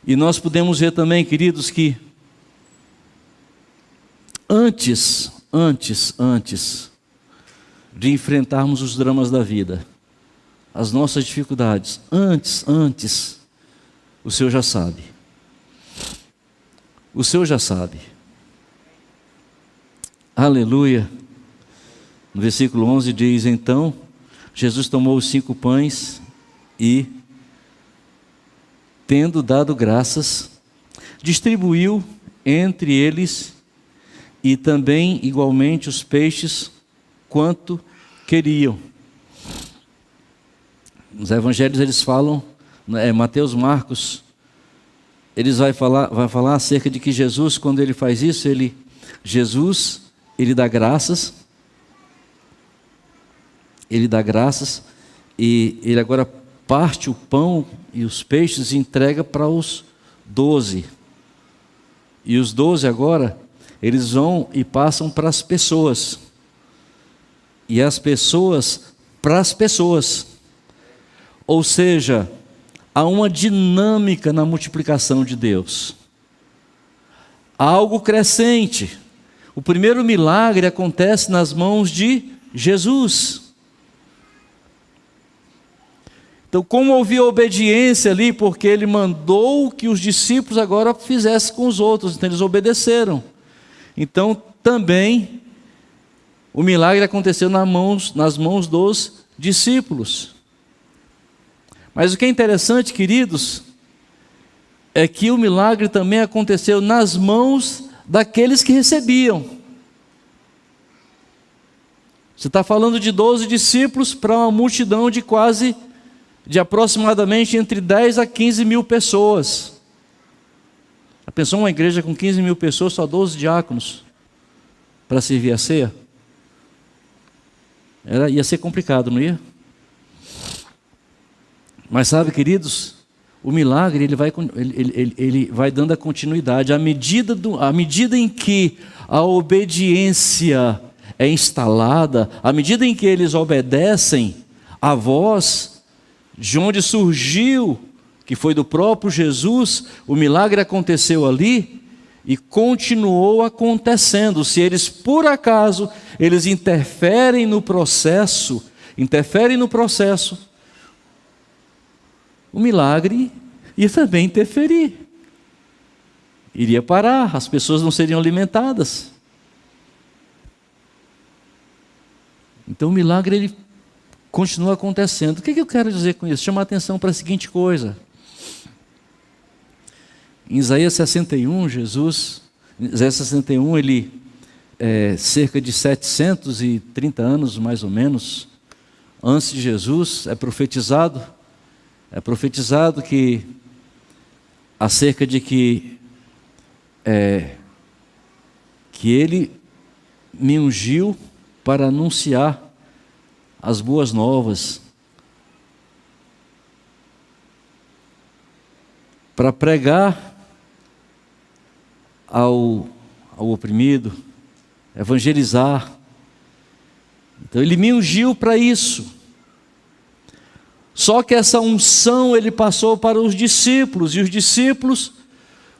E nós podemos ver também, queridos, que antes de enfrentarmos os dramas da vida, as nossas dificuldades, antes, o Senhor já sabe. O Senhor já sabe. Aleluia. No versículo 11 diz: então, Jesus tomou os 5 pães e, tendo dado graças, distribuiu entre eles, e também igualmente os peixes, quanto queriam. Nos evangelhos eles falam, Mateus, Marcos, eles vai falar acerca de que Jesus, quando ele faz isso, ele dá graças, e ele agora parte o pão e os peixes e entrega para os 12. E os 12 agora, eles vão e passam para as pessoas. E as pessoas para as pessoas. Ou seja, há uma dinâmica na multiplicação de Deus. Há algo crescente. O primeiro milagre acontece nas mãos de Jesus. Então, como havia obediência ali, porque ele mandou que os discípulos agora fizessem com os outros, então eles obedeceram. Então, também, o milagre aconteceu nas mãos dos discípulos. Mas o que é interessante, queridos, é que o milagre também aconteceu nas mãos daqueles que recebiam. Você está falando de 12 discípulos para uma multidão de aproximadamente entre 10 a 15 mil pessoas. Já pensou uma igreja com 15 mil pessoas, só 12 diáconos para servir a ceia? Ia ser complicado, não ia? Mas sabe, queridos, o milagre ele vai dando a continuidade. À medida em que a obediência é instalada, à medida em que eles obedecem a voz de onde surgiu, que foi do próprio Jesus, o milagre aconteceu ali e continuou acontecendo. Se eles, por acaso, eles interferem no processo, o milagre ia também interferir. Iria parar, as pessoas não seriam alimentadas. Então o milagre ele continua acontecendo. O que eu quero dizer com isso? Chamar a atenção para a seguinte coisa. Em Isaías 61, ele cerca de 730 anos mais ou menos antes de Jesus, é profetizado que acerca de que ele me ungiu para anunciar as boas novas, para pregar ao oprimido, evangelizar. Então ele me ungiu para isso. Só que essa unção ele passou para os discípulos, e os discípulos,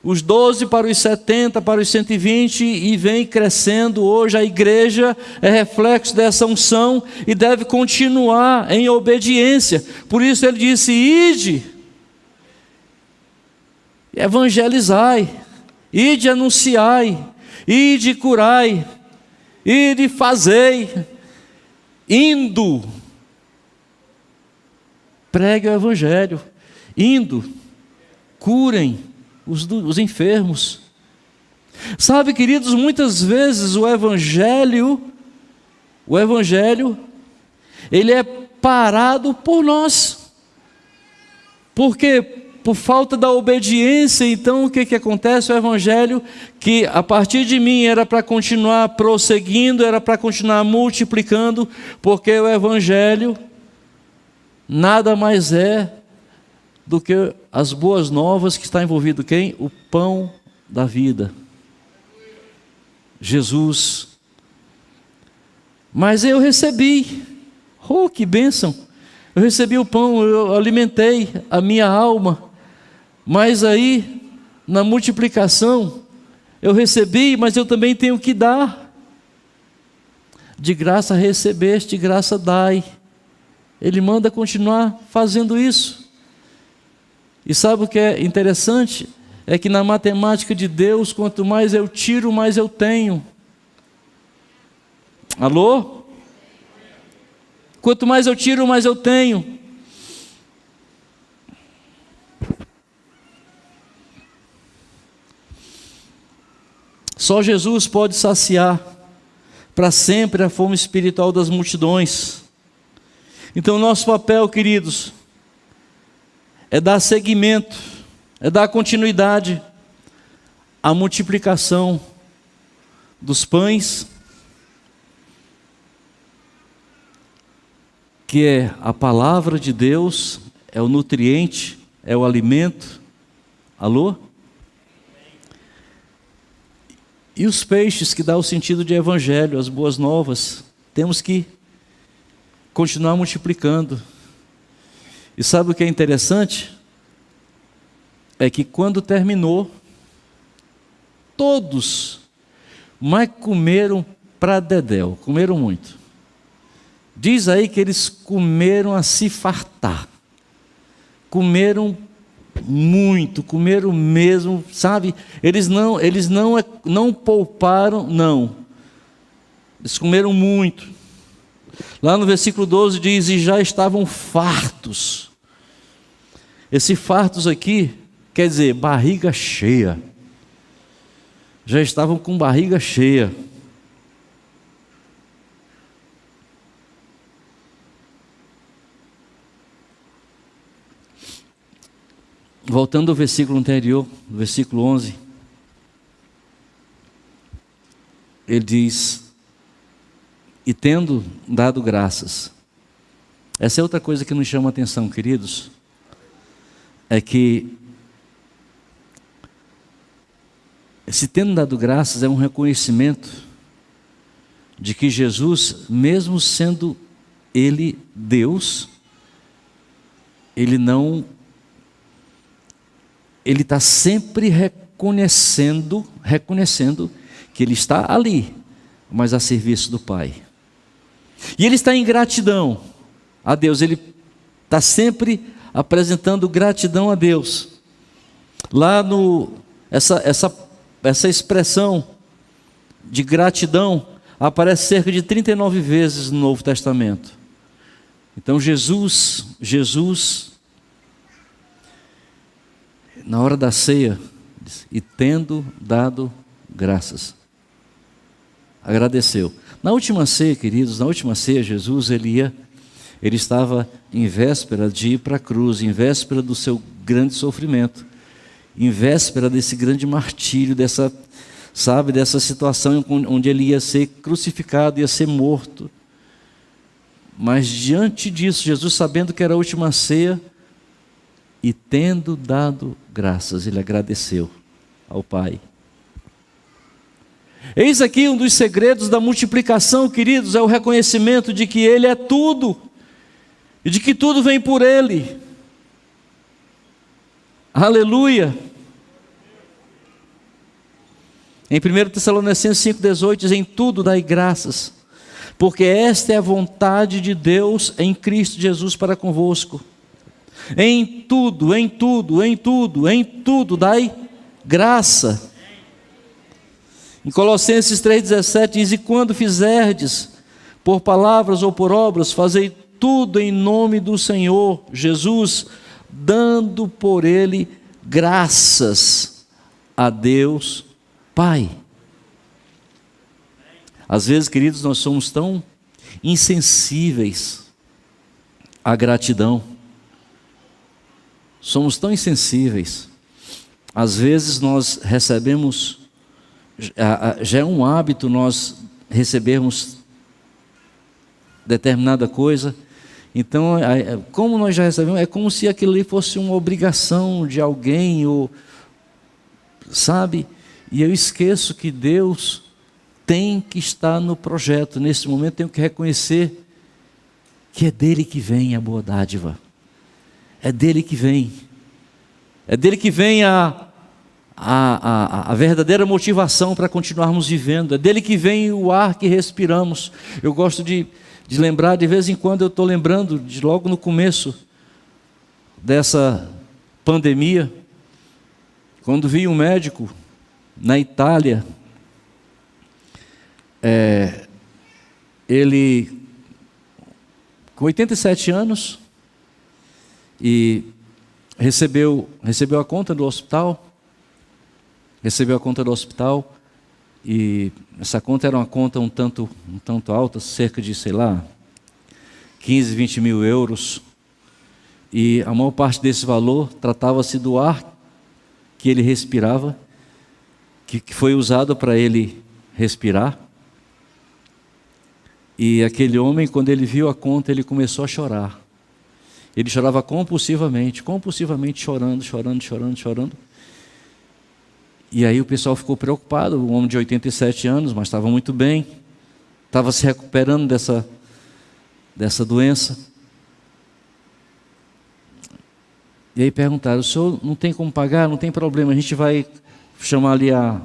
os 12 para os 70, para os 120, e vem crescendo. Hoje a igreja é reflexo dessa unção e deve continuar em obediência. Por isso ele disse: ide, evangelizai, ide anunciai, ide curai, ide fazei, indo, pregue o evangelho, indo, curem os enfermos. Sabe, queridos, muitas vezes o evangelho, ele é parado por nós, porque por falta da obediência. Então o que acontece? O evangelho, que a partir de mim era para continuar prosseguindo, era para continuar multiplicando, porque o evangelho nada mais é do que as boas novas, que está envolvido quem? O pão da vida, Jesus. Mas eu recebi, que bênção, eu recebi o pão, eu alimentei a minha alma, Mas aí, na multiplicação, eu recebi, mas eu também tenho que dar. De graça recebeste, de graça dai. Ele manda continuar fazendo isso. E sabe o que é interessante? É que na matemática de Deus, quanto mais eu tiro, mais eu tenho. Alô? Quanto mais eu tiro, mais eu tenho. Só Jesus pode saciar para sempre a fome espiritual das multidões. Então, nosso papel, queridos, é dar seguimento, é dar continuidade à multiplicação dos pães, que é a palavra de Deus, é o nutriente, é o alimento. Alô? E os peixes, que dá o sentido de evangelho, as boas novas. Temos que continuar multiplicando. E sabe o que é interessante? É que quando terminou, todos, mas comeram para dedéu, comeram muito. Diz aí que eles comeram a se fartar, comeram muito, comeram mesmo, sabe? Eles não pouparam, não. Eles comeram muito. Lá no versículo 12 diz: e já estavam fartos. Esse fartos aqui quer dizer barriga cheia. Já estavam com barriga cheia. Voltando ao versículo anterior, versículo 11, ele diz: e tendo dado graças. Essa é outra coisa que nos chama a atenção, queridos, é que esse tendo dado graças é um reconhecimento de que Jesus, mesmo sendo Ele Deus, Ele está sempre reconhecendo que Ele está ali, mas a serviço do Pai. E Ele está em gratidão a Deus, Ele está sempre apresentando gratidão a Deus. Lá essa expressão de gratidão aparece cerca de 39 vezes no Novo Testamento. Então Jesus, na hora da ceia, e tendo dado graças, agradeceu. Na última ceia, queridos, Jesus, ele estava em véspera de ir para a cruz, em véspera do seu grande sofrimento, em véspera desse grande martírio, dessa situação onde ele ia ser crucificado, ia ser morto. Mas diante disso, Jesus, sabendo que era a última ceia, e tendo dado graças, ele agradeceu ao Pai. Eis aqui um dos segredos da multiplicação, queridos, é o reconhecimento de que Ele é tudo, e de que tudo vem por Ele. Aleluia! Em 1 Tessalonicenses 5,18 diz: em tudo dai graças, porque esta é a vontade de Deus em Cristo Jesus para convosco. Em tudo dai graça. Em Colossenses 3,17 diz: e quando fizerdes, por palavras ou por obras, fazei tudo em nome do Senhor Jesus, dando por Ele graças a Deus Pai. Às vezes, queridos, nós somos tão insensíveis à gratidão. Somos tão insensíveis. Às vezes nós recebemos, já é um hábito nós recebermos determinada coisa. Então, como nós já recebemos, é como se aquilo ali fosse uma obrigação de alguém, ou, sabe? E eu esqueço que Deus tem que estar no projeto. Nesse momento tenho que reconhecer que é dele que vem a boa dádiva. É dele que vem. É dele que vem a verdadeira motivação para continuarmos vivendo. É dele que vem o ar que respiramos. Eu gosto de lembrar, de vez em quando eu estou lembrando, de logo no começo dessa pandemia, quando vi um médico na Itália, ele com 87 anos, e recebeu a conta do hospital, e essa conta era uma conta um tanto alta, cerca de, 15, 20 mil euros, e a maior parte desse valor tratava-se do ar que ele respirava, que foi usado para ele respirar. E aquele homem, quando ele viu a conta, ele começou a chorar. Ele chorava compulsivamente, chorando. E aí o pessoal ficou preocupado, um homem de 87 anos, mas estava muito bem, estava se recuperando dessa doença. E aí perguntaram: o senhor não tem como pagar? Não tem problema, a gente vai chamar ali a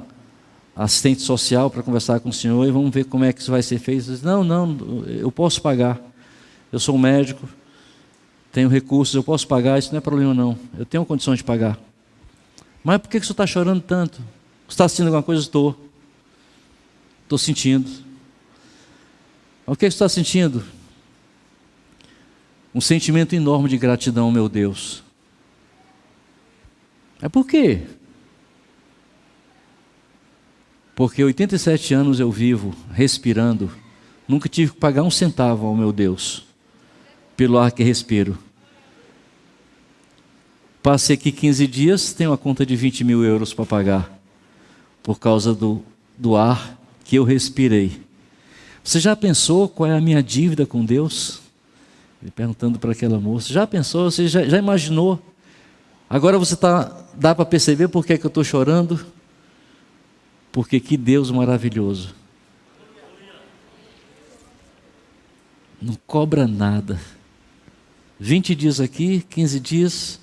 assistente social para conversar com o senhor e vamos ver como é que isso vai ser feito. Disse: não, eu posso pagar, eu sou um médico, tenho recursos, eu posso pagar, isso não é problema não, eu tenho condições de pagar. Mas por que o senhor está chorando tanto? Você está sentindo alguma coisa? Estou sentindo. O que você está sentindo? Um sentimento enorme de gratidão, meu Deus. É por quê? Porque 87 anos eu vivo, respirando, nunca tive que pagar um centavo ao meu Deus, pelo ar que respiro. Passei aqui 15 dias, tenho uma conta de 20 mil euros para pagar, por causa do ar que eu respirei. Você já pensou qual é a minha dívida com Deus? Ele perguntando para aquela moça, já pensou, você já imaginou? Agora dá para perceber por que eu estou chorando? Porque que Deus maravilhoso. Não cobra nada. 20 dias aqui, 15 dias,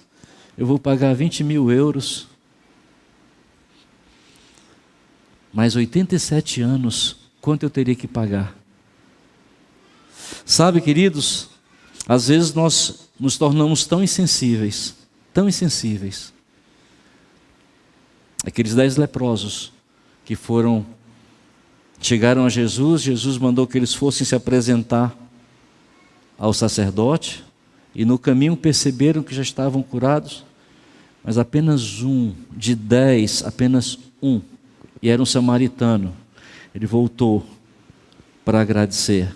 eu vou pagar 20 mil euros. Mais 87 anos, quanto eu teria que pagar? Sabe, queridos, às vezes nós nos tornamos tão insensíveis. Aqueles 10 leprosos que chegaram a Jesus, Jesus mandou que eles fossem se apresentar ao sacerdote, e no caminho perceberam que já estavam curados, mas apenas um, de 10, apenas um, e era um samaritano. Ele voltou para agradecer.